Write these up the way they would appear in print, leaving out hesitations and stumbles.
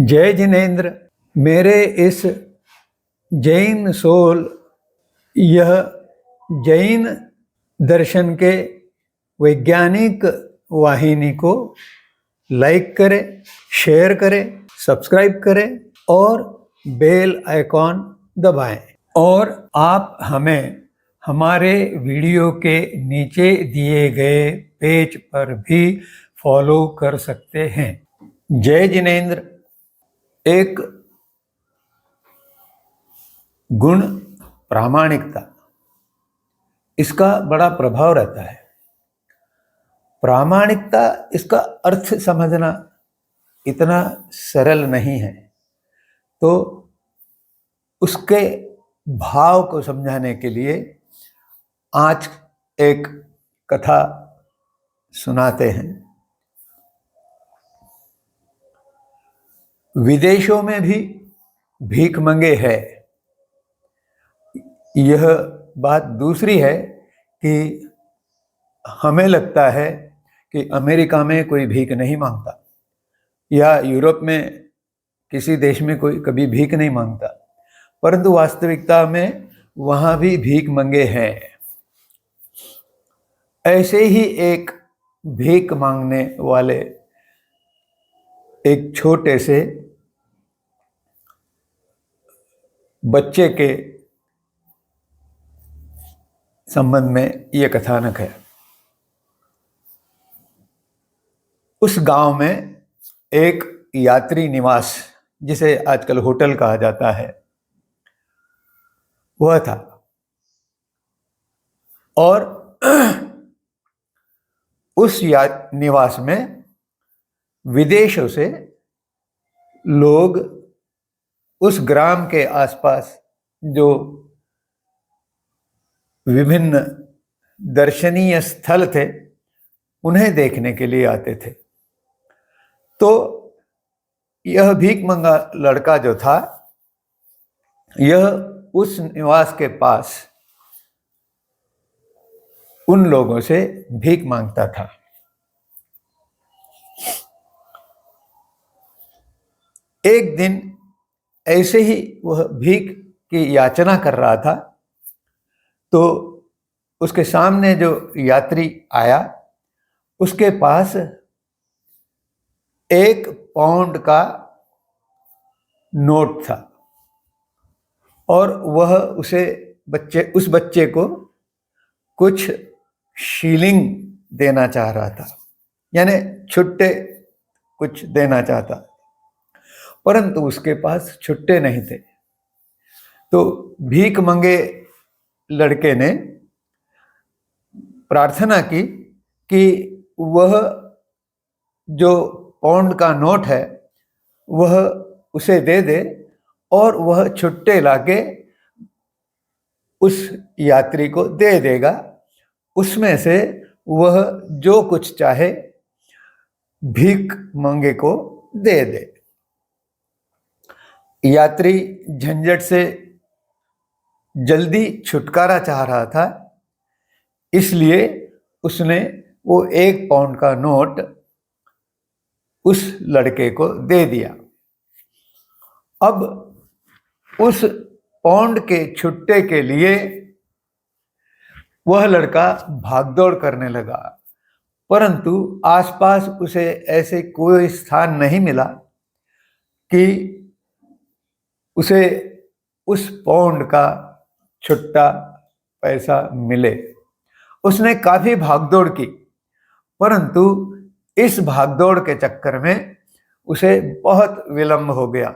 जय जिनेन्द्र। मेरे इस जैन सोल यह जैन दर्शन के वैज्ञानिक वाहिनी को लाइक करें, शेयर करें, सब्सक्राइब करें और बेल आइकॉन दबाएं। और आप हमें हमारे वीडियो के नीचे दिए गए पेज पर भी फॉलो कर सकते हैं। जय जिनेन्द्र। एक गुण प्रामाणिकता, इसका बड़ा प्रभाव रहता है। प्रामाणिकता, इसका अर्थ समझना इतना सरल नहीं है, तो उसके भाव को समझाने के लिए आज एक कथा सुनाते हैं। विदेशों में भी भीख मंगे है। यह बात दूसरी है कि हमें लगता है कि अमेरिका में कोई भीख नहीं मांगता या यूरोप में किसी देश में कोई कभी भीख नहीं मांगता, परंतु वास्तविकता में वहाँ भी भीख मंगे हैं। ऐसे ही एक भीख मांगने वाले एक छोटे से बच्चे के संबंध में यह कथानक है। उस गांव में एक यात्री निवास, जिसे आजकल होटल कहा जाता है, वह था। और उस निवास में विदेशों से लोग उस ग्राम के आसपास जो विभिन्न दर्शनीय स्थल थे उन्हें देखने के लिए आते थे। तो यह भीख मंगा लड़का जो था, यह उस निवास के पास उन लोगों से भीख मांगता था। एक दिन ऐसे ही वह भीख की याचना कर रहा था, तो उसके सामने जो यात्री आया, उसके पास 1 पाउंड का नोट था और वह उस बच्चे को कुछ शीलिंग देना चाह रहा था, यानी छुट्टे कुछ देना चाहता, परंतु उसके पास छुट्टे नहीं थे। तो भीख मंगे लड़के ने प्रार्थना की कि वह जो पाउंड का नोट है वह उसे दे दे और वह छुट्टे लाके उस यात्री को दे देगा। उसमें से वह जो कुछ चाहे भीख मंगे को दे दे। यात्री झंझट से जल्दी छुटकारा चाह रहा था, इसलिए उसने वो 1 पाउंड का नोट उस लड़के को दे दिया। अब उस पाउंड के छुट्टे के लिए वह लड़का भागदौड़ करने लगा, परंतु आसपास उसे ऐसे कोई स्थान नहीं मिला कि उसे उस पाउंड का छुट्टा पैसा मिले। उसने काफी भागदौड़ की, परंतु इस भागदौड़ के चक्कर में उसे बहुत विलंब हो गया।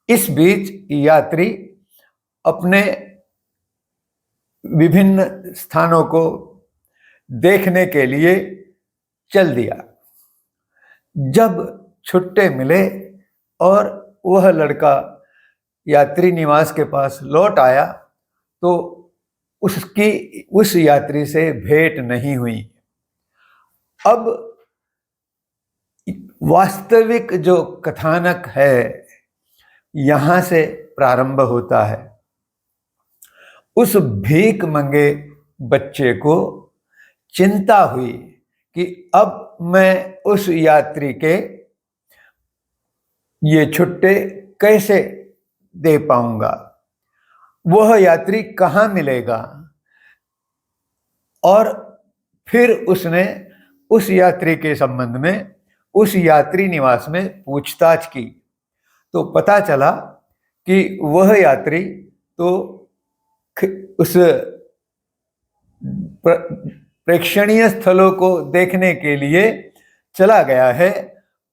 इस बीच यात्री अपने विभिन्न स्थानों को देखने के लिए चल दिया। जब छुट्टे मिले और वह लड़का यात्री निवास के पास लौट आया, तो उसकी उस यात्री से भेंट नहीं हुई। अब वास्तविक जो कथानक है यहां से प्रारंभ होता है। उस भीख मंगे बच्चे को चिंता हुई कि अब मैं उस यात्री के ये छुट्टे कैसे दे पाऊंगा, वह यात्री कहाँ मिलेगा। और फिर उसने उस यात्री के संबंध में उस यात्री निवास में पूछताछ की, तो पता चला कि वह यात्री तो उस प्रेक्षणीय स्थलों को देखने के लिए चला गया है,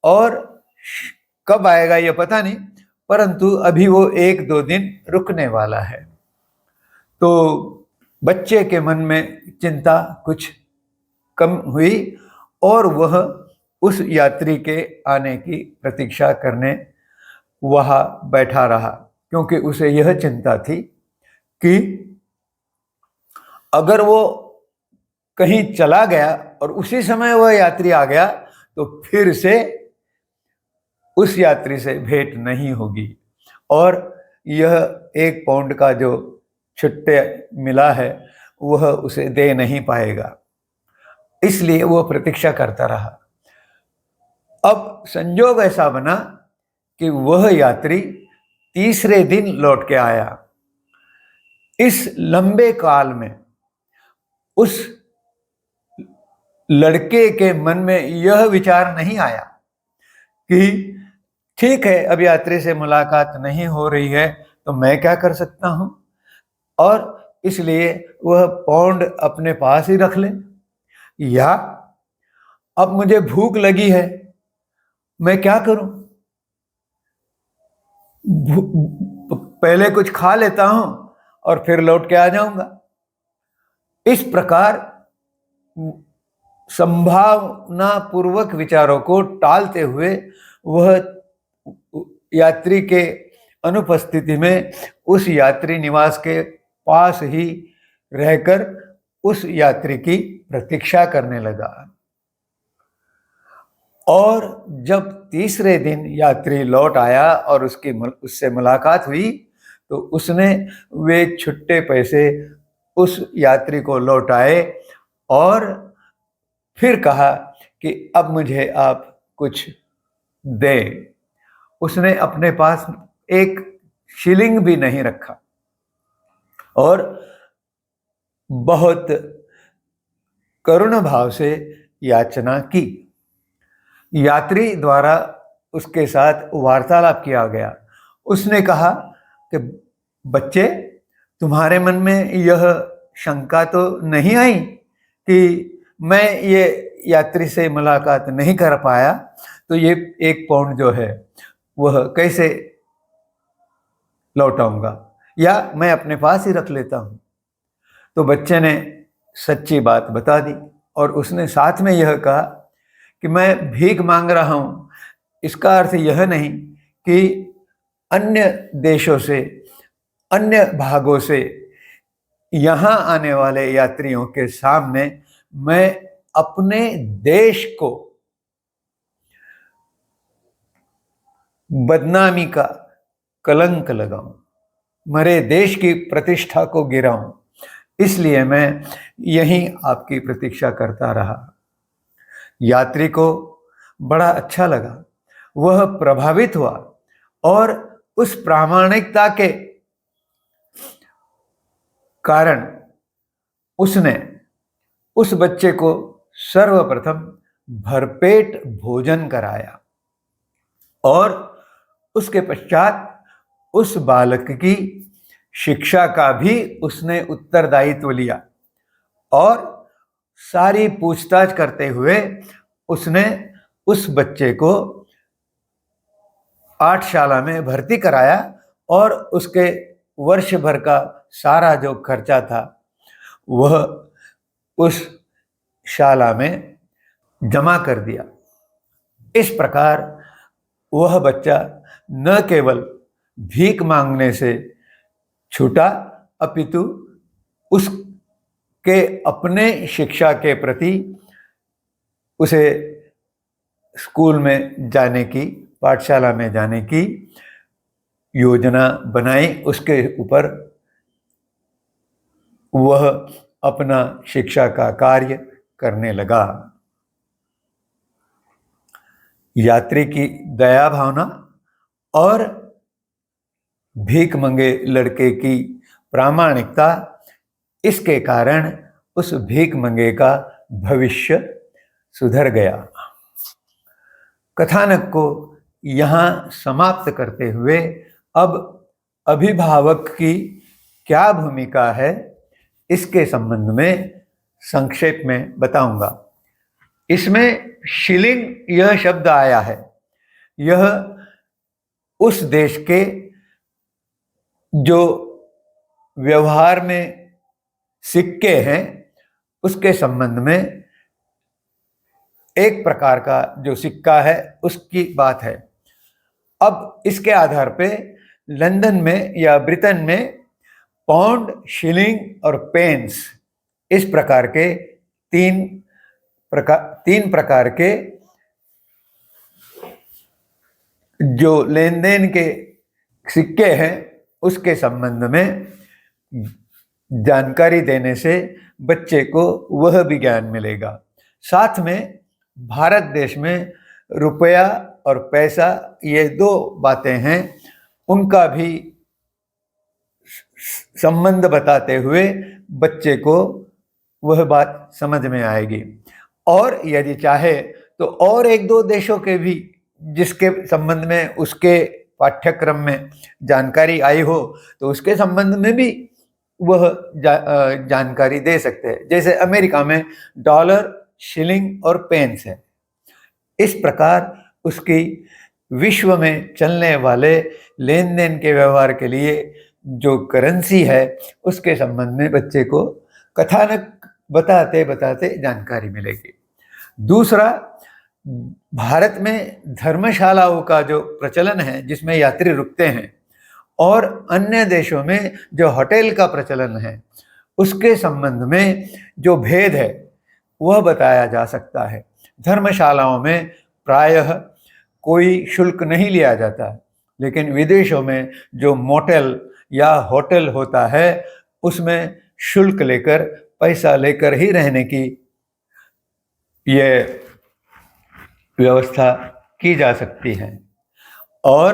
और कब आएगा ये पता नहीं, परंतु अभी वो 1-2 दिन रुकने वाला है। तो बच्चे के मन में चिंता कुछ कम हुई और वह उस यात्री के आने की प्रतीक्षा करने वहाँ बैठा रहा, क्योंकि उसे यह चिंता थी कि अगर वो कहीं चला गया और उसी समय वह यात्री आ गया तो फिर से उस यात्री से भेंट नहीं होगी, और यह 1 पाउंड का जो छुट्टे मिला है वह उसे दे नहीं पाएगा। इसलिए वह प्रतीक्षा करता रहा। अब संयोग ऐसा बना कि वह यात्री तीसरे दिन लौट के आया। इस लंबे काल में उस लड़के के मन में यह विचार नहीं आया कि ठीक है, अब यात्री से मुलाकात नहीं हो रही है तो मैं क्या कर सकता हूं, और इसलिए वह पाउंड अपने पास ही रख ले, या अब मुझे भूख लगी है, मैं क्या करूं, पहले कुछ खा लेता हूं और फिर लौट के आ जाऊंगा। इस प्रकार संभावना पूर्वक विचारों को टालते हुए वह यात्री के अनुपस्थिति में उस यात्री निवास के पास ही रहकर उस यात्री की प्रतीक्षा करने लगा। और जब तीसरे दिन यात्री लौट आया और उससे मुलाकात हुई तो उसने वे छुट्टे पैसे उस यात्री को लौटाए और फिर कहा कि अब मुझे आप कुछ दें। उसने अपने पास 1 शिलिंग भी नहीं रखा और बहुत करुण भाव से याचना की। यात्री द्वारा उसके साथ वार्तालाप किया गया। उसने कहा कि बच्चे, तुम्हारे मन में यह शंका तो नहीं आई कि मैं ये यात्री से मुलाकात नहीं कर पाया तो ये 1 पाउंड जो है वह कैसे लौटाऊंगा, या मैं अपने पास ही रख लेता हूं। तो बच्चे ने सच्ची बात बता दी और उसने साथ में यह कहा कि मैं भीख मांग रहा हूं, इसका अर्थ यह नहीं कि अन्य देशों से, अन्य भागों से यहाँ आने वाले यात्रियों के सामने मैं अपने देश को बदनामी का कलंक लगाऊं, मेरे देश की प्रतिष्ठा को गिराऊं, इसलिए मैं यहीं आपकी प्रतीक्षा करता रहा। यात्री को बड़ा अच्छा लगा, वह प्रभावित हुआ और उस प्रामाणिकता के कारण उसने उस बच्चे को सर्वप्रथम भरपेट भोजन कराया और उसके पश्चात उस बालक की शिक्षा का भी उसने उत्तरदायित्व लिया और सारी पूछताछ करते हुए उसने उस बच्चे को पाठशाला में भर्ती कराया और उसके वर्ष भर का सारा जो खर्चा था वह उस शाला में जमा कर दिया। इस प्रकार वह बच्चा न केवल भीख मांगने से छूटा अपितु उसके अपने शिक्षा के प्रति उसे स्कूल में जाने की, पाठशाला में जाने की योजना बनाई। उसके ऊपर वह अपना शिक्षा का कार्य करने लगा। यात्री की दया भावना और भीख मंगे लड़के की प्रामाणिकता, इसके कारण उस भीख मंगे का भविष्य सुधर गया। कथानक को यहाँ समाप्त करते हुए अब अभिभावक की क्या भूमिका है, इसके संबंध में संक्षेप में बताऊंगा। इसमें शिलिंग यह शब्द आया है, यह उस देश के जो व्यवहार में सिक्के हैं उसके संबंध में एक प्रकार का जो सिक्का है उसकी बात है। अब इसके आधार पे लंदन में या ब्रिटेन में पाउंड, शिलिंग और पेंस, इस प्रकार के तीन प्रकार के जो लेन देन के सिक्के हैं उसके संबंध में जानकारी देने से बच्चे को वह भी ज्ञान मिलेगा। साथ में भारत देश में रुपया और पैसा, ये दो बातें हैं, उनका भी संबंध बताते हुए बच्चे को वह बात समझ में आएगी। और यदि चाहे तो और एक दो देशों के भी जिसके संबंध में उसके पाठ्यक्रम में जानकारी आई हो तो उसके संबंध में भी वह जानकारी दे सकते हैं। जैसे अमेरिका में डॉलर, शिलिंग और पेंस है। इस प्रकार उसकी विश्व में चलने वाले लेन देन के व्यवहार के लिए जो करेंसी है उसके संबंध में बच्चे को कथानक बताते बताते जानकारी मिलेगी। दूसरा, भारत में धर्मशालाओं का जो प्रचलन है जिसमें यात्री रुकते हैं और अन्य देशों में जो होटल का प्रचलन है उसके संबंध में जो भेद है वह बताया जा सकता है। धर्मशालाओं में प्रायः कोई शुल्क नहीं लिया जाता, लेकिन विदेशों में जो मोटेल या होटल होता है उसमें शुल्क लेकर, पैसा लेकर ही रहने की ये व्यवस्था की जा सकती है। और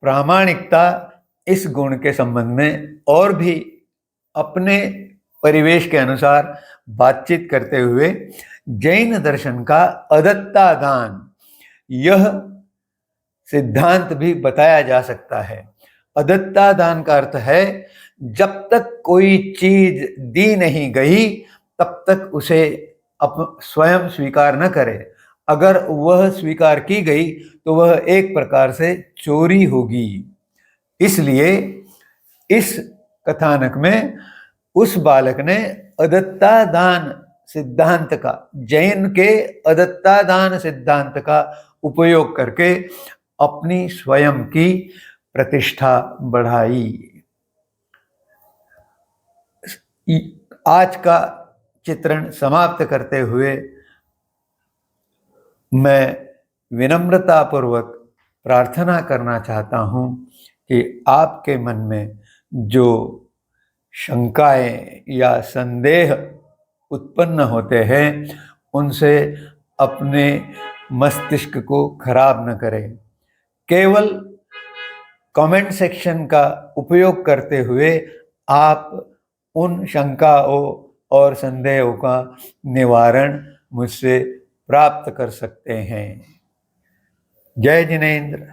प्रामाणिकता, इस गुण के संबंध में और भी अपने परिवेश के अनुसार बातचीत करते हुए जैन दर्शन का अदत्ता दान, यह सिद्धांत भी बताया जा सकता है। अदत्ता दान का अर्थ है जब तक कोई चीज दी नहीं गई तब तक उसे स्वयं स्वीकार न करे। अगर वह स्वीकार की गई तो वह एक प्रकार से चोरी होगी। इसलिए इस कथानक में उस बालक ने अदत्ता दान सिद्धांत का, जैन के अदत्ता दान सिद्धांत का उपयोग करके अपनी स्वयं की प्रतिष्ठा बढ़ाई। आज का चित्रण समाप्त करते हुए मैं विनम्रतापूर्वक प्रार्थना करना चाहता हूँ कि आपके मन में जो शंकाएं या संदेह उत्पन्न होते हैं उनसे अपने मस्तिष्क को खराब न करें। केवल कमेंट सेक्शन का उपयोग करते हुए आप उन शंकाओं और संदेहों का निवारण मुझसे प्राप्त कर सकते हैं। जय जिनेंद्र।